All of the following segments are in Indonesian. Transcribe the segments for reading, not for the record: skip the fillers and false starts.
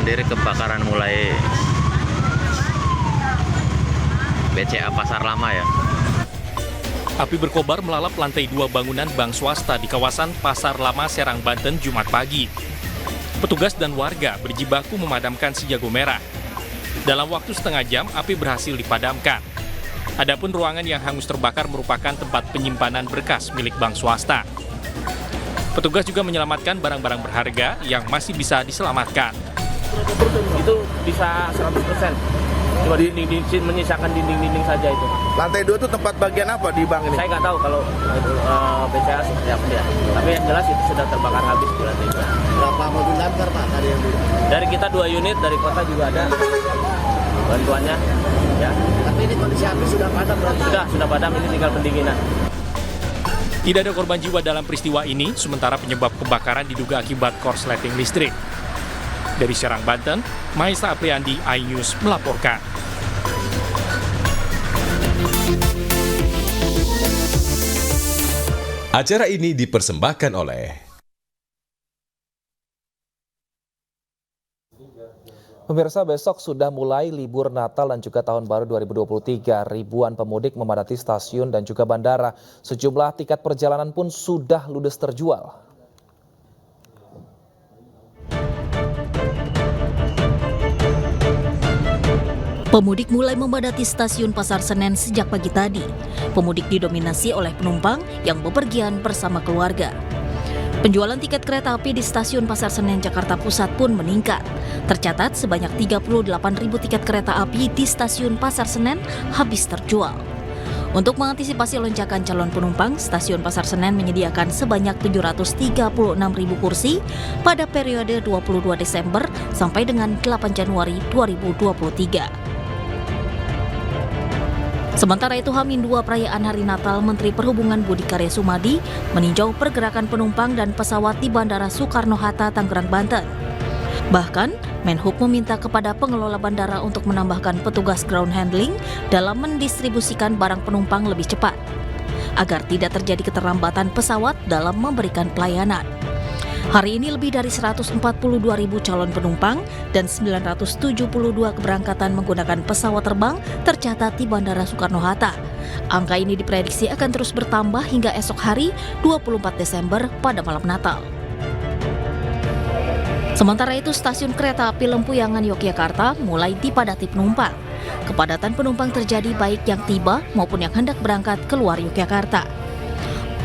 sendiri kebakaran mulai BCA Pasar Lama ya. Api berkobar melalap lantai 2 bangunan bank swasta di kawasan Pasar Lama, Serang, Banten, Jumat pagi. Petugas dan warga berjibaku memadamkan si jago merah. Dalam waktu setengah jam, api berhasil dipadamkan. Adapun ruangan yang hangus terbakar merupakan tempat penyimpanan berkas milik bank swasta. Petugas juga menyelamatkan barang-barang berharga yang masih bisa diselamatkan. Itu bisa 100%. Cuma menyisakan dinding-dinding saja itu. Lantai 2 itu tempat bagian apa di bank ini? Saya nggak tahu kalau itu BCA seperti apa ya. Tapi yang jelas itu sudah terbakar habis di lantai 2. Berapa mobil damkar Pak tadi yang di? Dari kita 2 unit, dari kota juga ada bantuannya. Ya. Tapi ini kondisi api sudah padam berarti? Sudah padam, ini tinggal pendinginan. Tidak ada korban jiwa dalam peristiwa ini, sementara penyebab kebakaran diduga akibat korsleting listrik. Dari Serang, Banten, Maisa Apriandi, iNews melaporkan. Acara ini dipersembahkan oleh Pemirsa, besok sudah mulai libur Natal dan juga Tahun Baru 2023. Ribuan pemudik memadati stasiun dan juga bandara. Sejumlah tiket perjalanan pun sudah ludes terjual. Pemudik mulai memadati stasiun Pasar Senen sejak pagi tadi. Pemudik didominasi oleh penumpang yang bepergian bersama keluarga. Penjualan tiket kereta api di stasiun Pasar Senen Jakarta Pusat pun meningkat. Tercatat sebanyak 38.000 tiket kereta api di stasiun Pasar Senen habis terjual. Untuk mengantisipasi lonjakan calon penumpang, stasiun Pasar Senen menyediakan sebanyak 736.000 kursi pada periode 22 Desember sampai dengan 8 Januari 2023. Sementara itu, H-2 perayaan Hari Natal, Menteri Perhubungan Budi Karya Sumadi meninjau pergerakan penumpang dan pesawat di Bandara Soekarno-Hatta, Tangerang, Banten. Bahkan, Menhub meminta kepada pengelola bandara untuk menambahkan petugas ground handling dalam mendistribusikan barang penumpang lebih cepat, agar tidak terjadi keterlambatan pesawat dalam memberikan pelayanan. Hari ini lebih dari 142.000 calon penumpang dan 972 keberangkatan menggunakan pesawat terbang tercatat di Bandara Soekarno-Hatta. Angka ini diprediksi akan terus bertambah hingga esok hari 24 Desember pada malam Natal. Sementara itu, stasiun kereta api Lempuyangan Yogyakarta mulai dipadati penumpang. Kepadatan penumpang terjadi baik yang tiba maupun yang hendak berangkat keluar Yogyakarta.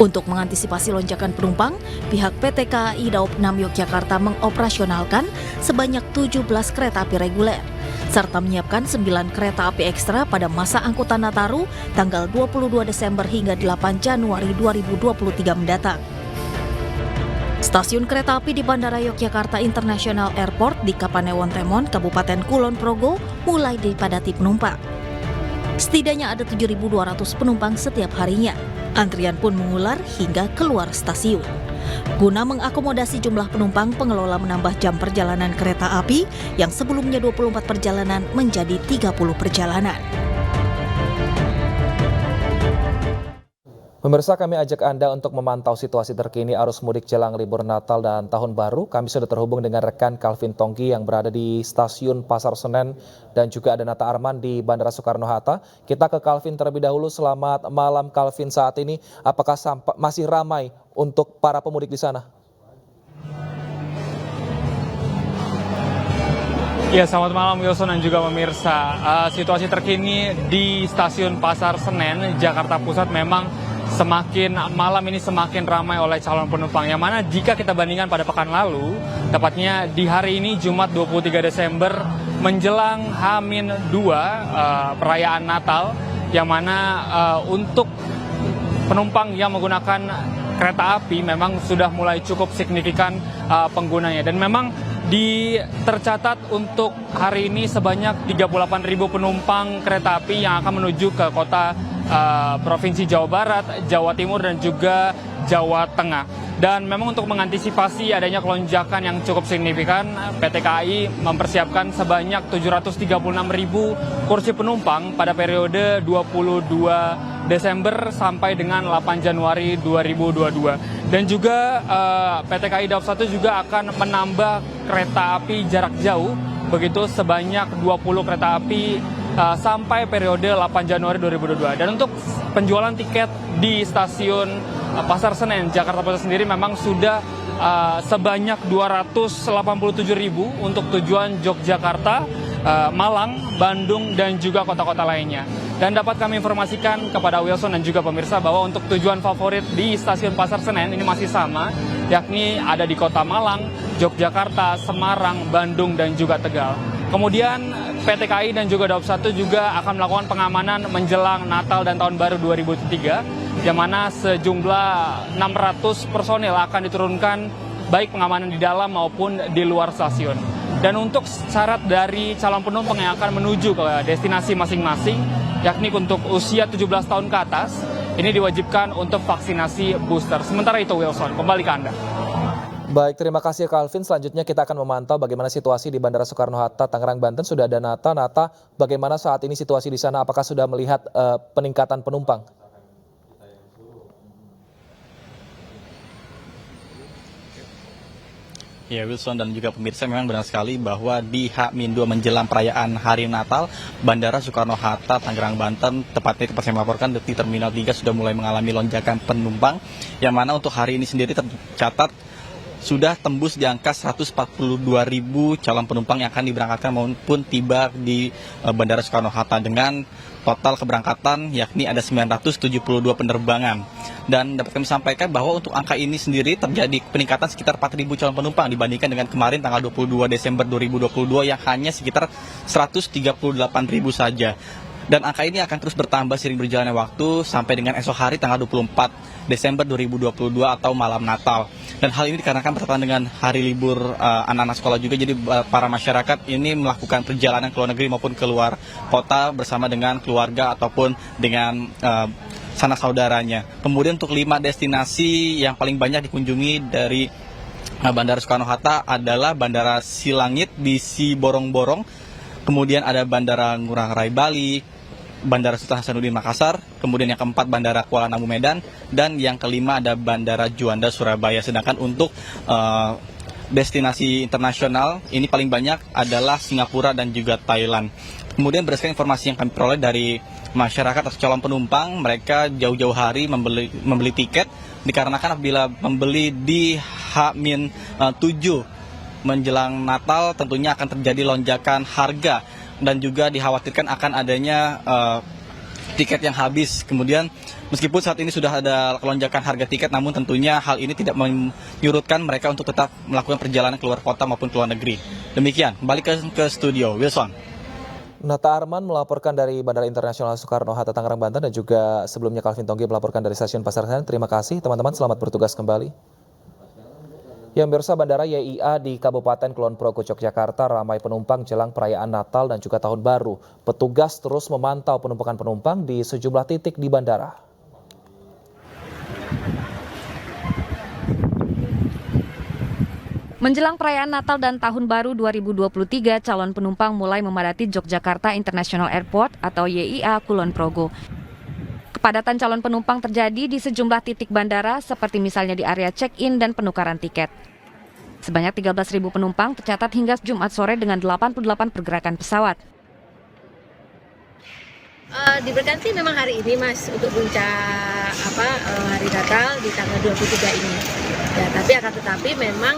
Untuk mengantisipasi lonjakan penumpang, pihak PT KAI Daob 6 Yogyakarta mengoperasionalkan sebanyak 17 kereta api reguler, serta menyiapkan 9 kereta api ekstra pada masa angkutan Nataru tanggal 22 Desember hingga 8 Januari 2023 mendatang. Stasiun kereta api di Bandara Yogyakarta International Airport di Kapanewon Temon, Kabupaten Kulon Progo mulai dipadati penumpang. Setidaknya ada 7.200 penumpang setiap harinya. Antrian pun mengular hingga keluar stasiun. Guna mengakomodasi jumlah penumpang, pengelola menambah jam perjalanan kereta api yang sebelumnya 24 perjalanan menjadi 30 perjalanan. Pemirsa, kami ajak Anda untuk memantau situasi terkini arus mudik jelang libur Natal dan Tahun Baru. Kami sudah terhubung dengan rekan Calvin Tongki yang berada di stasiun Pasar Senen dan juga ada Nata Arman di Bandara Soekarno-Hatta. Kita ke Calvin terlebih dahulu. Selamat malam Calvin, saat ini apakah masih ramai untuk para pemudik di sana? Ya, selamat malam Wilson dan juga pemirsa. Situasi terkini di stasiun Pasar Senen, Jakarta Pusat memang semakin malam ini semakin ramai oleh calon penumpang. Yang mana jika kita bandingkan pada pekan lalu, tepatnya di hari ini Jumat 23 Desember menjelang H-2 perayaan Natal, yang mana untuk penumpang yang menggunakan kereta api memang sudah mulai cukup signifikan penggunanya. Dan memang tercatat untuk hari ini sebanyak 38.000 penumpang kereta api yang akan menuju ke kota Provinsi Jawa Barat, Jawa Timur, dan juga Jawa Tengah. Dan memang untuk mengantisipasi adanya kelonjakan yang cukup signifikan, PT KAI mempersiapkan sebanyak 736.000 kursi penumpang pada periode 22 Desember sampai dengan 8 Januari 2022. Dan juga PT KAI Daob 1 juga akan menambah kereta api jarak jauh begitu sebanyak 20 kereta api sampai periode 8 Januari 2022. Dan untuk penjualan tiket di stasiun Pasar Senen, Jakarta Pusat sendiri memang sudah sebanyak 287.000 untuk tujuan Yogyakarta, Malang, Bandung, dan juga kota-kota lainnya. Dan dapat kami informasikan kepada Wilson dan juga pemirsa bahwa untuk tujuan favorit di stasiun Pasar Senen ini masih sama, yakni ada di kota Malang, Yogyakarta, Semarang, Bandung, dan juga Tegal. Kemudian PT KAI dan juga Daob 1 juga akan melakukan pengamanan menjelang Natal dan Tahun Baru 2003, yang mana sejumlah 600 personil akan diturunkan baik pengamanan di dalam maupun di luar stasiun. Dan untuk syarat dari calon penumpang yang akan menuju ke destinasi masing-masing, yakni untuk usia 17 tahun ke atas, ini diwajibkan untuk vaksinasi booster. Sementara itu Wilson, kembali ke Anda. Baik, terima kasih Calvin. Selanjutnya kita akan memantau bagaimana situasi di Bandara Soekarno-Hatta, Tangerang, Banten. Sudah ada Nata. Nata, bagaimana saat ini situasi di sana? Apakah sudah melihat peningkatan penumpang? Ya, Wilson dan juga pemirsa, memang benar sekali bahwa di H-2 menjelang perayaan Hari Natal, Bandara Soekarno-Hatta, Tangerang, Banten, tepatnya tempat saya melaporkan di Terminal 3 sudah mulai mengalami lonjakan penumpang, yang mana untuk hari ini sendiri tercatat sudah tembus di angka 142.000 calon penumpang yang akan diberangkatkan maupun tiba di Bandara Soekarno-Hatta dengan total keberangkatan yakni ada 972 penerbangan. Dan dapat kami sampaikan bahwa untuk angka ini sendiri terjadi peningkatan sekitar 4.000 calon penumpang dibandingkan dengan kemarin tanggal 22 Desember 2022 yang hanya sekitar 138.000 saja. Dan angka ini akan terus bertambah seiring berjalannya waktu sampai dengan esok hari tanggal 24 Desember 2022 atau malam Natal. Dan hal ini dikarenakan bertepatan dengan hari libur anak-anak sekolah juga, jadi para masyarakat ini melakukan perjalanan ke luar negeri maupun keluar kota bersama dengan keluarga ataupun dengan sanak saudaranya. Kemudian untuk 5 destinasi yang paling banyak dikunjungi dari Bandara Soekarno-Hatta adalah Bandara Silangit di Siborong-Borong, kemudian ada Bandara Ngurah Rai Bali, Bandara Sultan Hasanuddin Makassar, kemudian yang keempat Bandara Kuala Namu Medan, dan yang kelima ada Bandara Juanda Surabaya. Sedangkan untuk destinasi internasional ini paling banyak adalah Singapura dan juga Thailand. Kemudian berdasarkan informasi yang kami peroleh dari masyarakat atau calon penumpang, mereka jauh-jauh hari membeli tiket dikarenakan apabila membeli di H-7 menjelang Natal tentunya akan terjadi lonjakan harga dan juga dikhawatirkan akan adanya tiket yang habis. Kemudian meskipun saat ini sudah ada lonjakan harga tiket, namun tentunya hal ini tidak menyurutkan mereka untuk tetap melakukan perjalanan keluar kota maupun keluar negeri. Demikian, kembali ke studio, Wilson. Nata Arman melaporkan dari Bandara Internasional Soekarno-Hatta, Tangerang, Banten, dan juga sebelumnya Calvin Tonggi melaporkan dari Stasiun Pasar Senen. Terima kasih teman-teman, selamat bertugas kembali. Ya, pemirsa, Bandara YIA di Kabupaten Kulon Progo, Yogyakarta ramai penumpang jelang perayaan Natal dan juga Tahun Baru. Petugas terus memantau penumpukan penumpang di sejumlah titik di bandara. Menjelang perayaan Natal dan Tahun Baru 2023, calon penumpang mulai memadati Yogyakarta International Airport atau YIA Kulon Progo. Kepadatan calon penumpang terjadi di sejumlah titik bandara seperti misalnya di area check-in dan penukaran tiket. Sebanyak 13.000 penumpang tercatat hingga Jumat sore dengan 88 pergerakan pesawat. Diberkati memang hari ini Mas untuk puncak hari Natal di tanggal 23 ini. Ya, tetapi memang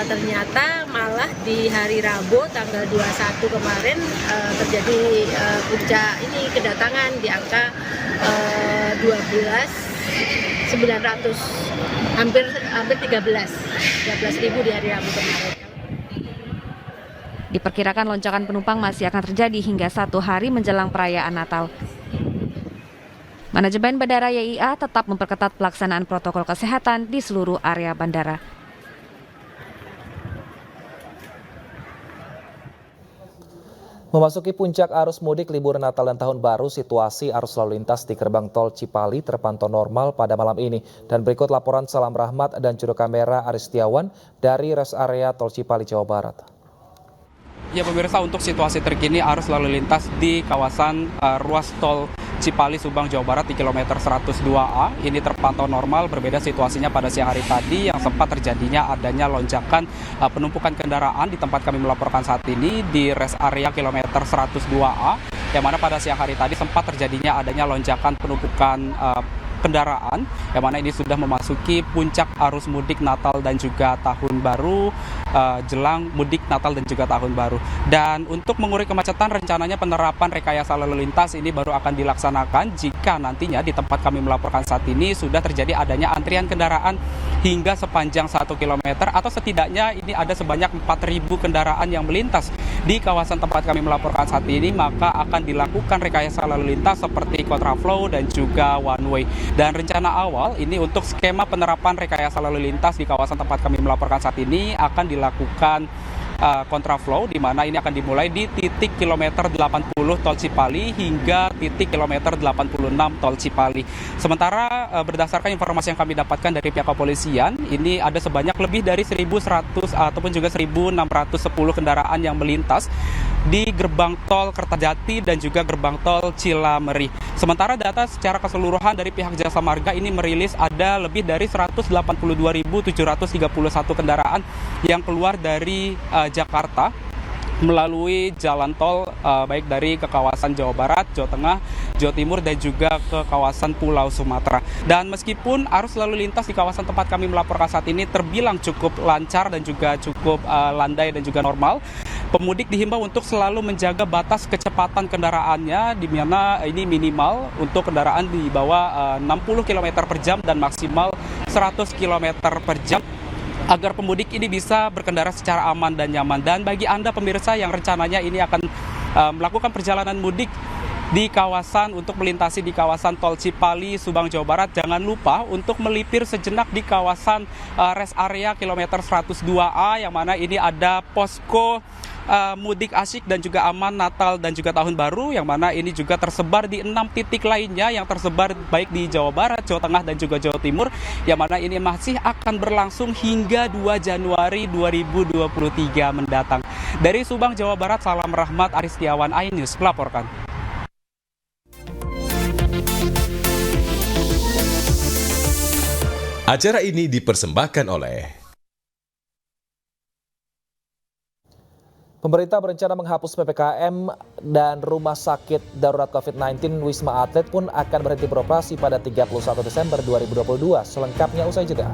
ternyata malah di hari Rabu tanggal 21 kemarin terjadi puncak ini kedatangan di angka 12.900, hampir 13.000 di hari Rabu kemarin. Diperkirakan lonjakan penumpang masih akan terjadi hingga 1 hari menjelang perayaan Natal. Manajemen Bandara YIA tetap memperketat pelaksanaan protokol kesehatan di seluruh area bandara. Memasuki puncak arus mudik libur Natal dan Tahun Baru, situasi arus lalu lintas di gerbang tol Cipali terpantau normal pada malam ini. Dan berikut laporan Salam Rahmat dan juru kamera Aris Setiawan dari rest area tol Cipali, Jawa Barat. Ya pemirsa, untuk situasi terkini arus lalu lintas di kawasan ruas tol Cipali Subang Jawa Barat di kilometer 102A ini terpantau normal, berbeda situasinya pada siang hari tadi yang sempat terjadinya adanya lonjakan penumpukan kendaraan di tempat kami melaporkan saat ini di rest area kilometer 102A, yang mana pada siang hari tadi sempat terjadinya adanya lonjakan penumpukan kendaraan, yang mana ini sudah memasuki puncak arus mudik Natal dan juga Tahun Baru, jelang mudik Natal dan juga Tahun Baru. Dan untuk mengurai kemacetan, rencananya penerapan rekayasa lalu lintas ini baru akan dilaksanakan jika nantinya di tempat kami melaporkan saat ini sudah terjadi adanya antrian kendaraan hingga sepanjang 1 km atau setidaknya ini ada sebanyak 4.000 kendaraan yang melintas di kawasan tempat kami melaporkan saat ini, maka akan dilakukan rekayasa lalu lintas seperti kontraflow dan juga one way. Dan rencana awal ini untuk skema penerapan rekayasa lalu lintas di kawasan tempat kami melaporkan saat ini akan dilakukan kontraflow, di mana ini akan dimulai di titik kilometer 80 tol Cipali hingga titik kilometer 86 tol Cipali. Sementara berdasarkan informasi yang kami dapatkan dari pihak kepolisian, ini ada sebanyak lebih dari 1.100 ataupun juga 1.610 kendaraan yang melintas di gerbang tol Kertajati dan juga gerbang tol Cilameri. Sementara data secara keseluruhan dari pihak Jasa Marga ini merilis ada lebih dari 182.731 kendaraan yang keluar dari Jakarta melalui jalan tol baik dari ke kawasan Jawa Barat, Jawa Tengah, Jawa Timur dan juga ke kawasan Pulau Sumatera. Dan meskipun arus lalu lintas di kawasan tempat kami melaporkan saat ini terbilang cukup lancar dan juga cukup landai dan juga normal, pemudik dihimbau untuk selalu menjaga batas kecepatan kendaraannya, di mana ini minimal untuk kendaraan di bawah 60 km per jam dan maksimal 100 km per jam, agar pemudik ini bisa berkendara secara aman dan nyaman. Dan bagi Anda pemirsa yang rencananya ini akan melakukan perjalanan mudik di kawasan untuk melintasi di kawasan tol Cipali, Subang, Jawa Barat, jangan lupa untuk melipir sejenak di kawasan rest area kilometer 102A, yang mana ini ada posko mudik asyik dan juga aman Natal dan juga Tahun Baru, yang mana ini juga tersebar di 6 titik lainnya yang tersebar baik di Jawa Barat, Jawa Tengah dan juga Jawa Timur, yang mana ini masih akan berlangsung hingga 2 Januari 2023 mendatang. Dari Subang, Jawa Barat, salam rahmat, Aris Setiawan, iNews melaporkan. Acara ini dipersembahkan oleh Pemerintah berencana menghapus PPKM dan Rumah Sakit Darurat COVID-19 Wisma Atlet pun akan berhenti beroperasi pada 31 Desember 2022. Selengkapnya usai jeda.